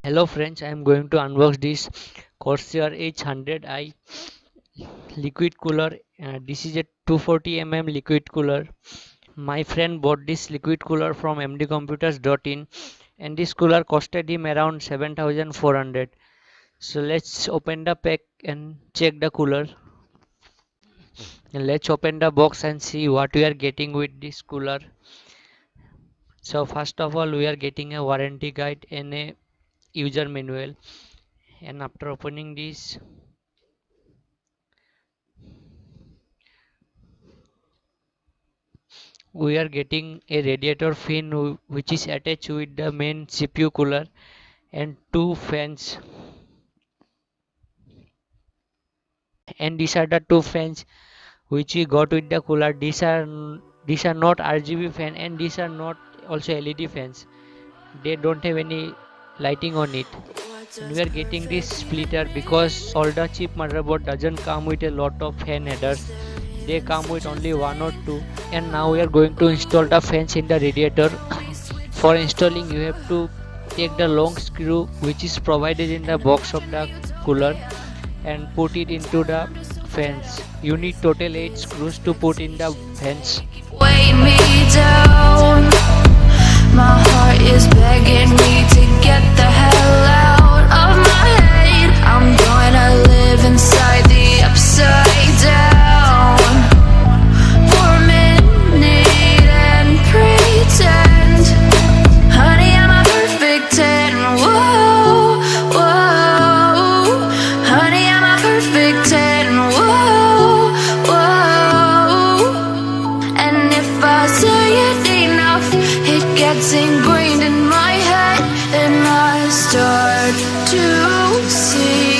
Hello friends, I am going to unbox this Corsair H100i liquid cooler. This is a 240 liquid cooler. My friend bought this liquid cooler from mdcomputers.in and this cooler costed him around 7400. So let's open the pack and check the cooler. And let's open the box and see what we are getting with this cooler. So first of all, we are getting a warranty guide and a user manual. And after opening this, we are getting a radiator fin which is attached with the main CPU cooler and two fans, and these are the two fans which we got with the cooler. These are not RGB fan and these are not also LED fans. They don't have any lighting on it. And we are getting this splitter because all the cheap motherboard doesn't come with a lot of fan headers. They come with only one or two. And now we are going to install the fans in the radiator. For installing, you have to take the long screw which is provided in the box of the cooler and put it into the fans. You need total 8 screws to put in the fans. Weigh me down. My heart is begging me to get the hell out of my head. I'm gonna live inside the upside down for a minute and pretend, honey, I'm a perfect 10. Whoa, whoa, honey, I'm a perfect 10. Whoa, whoa. And if I say it enough, it gets ingrained in my head, and I start to see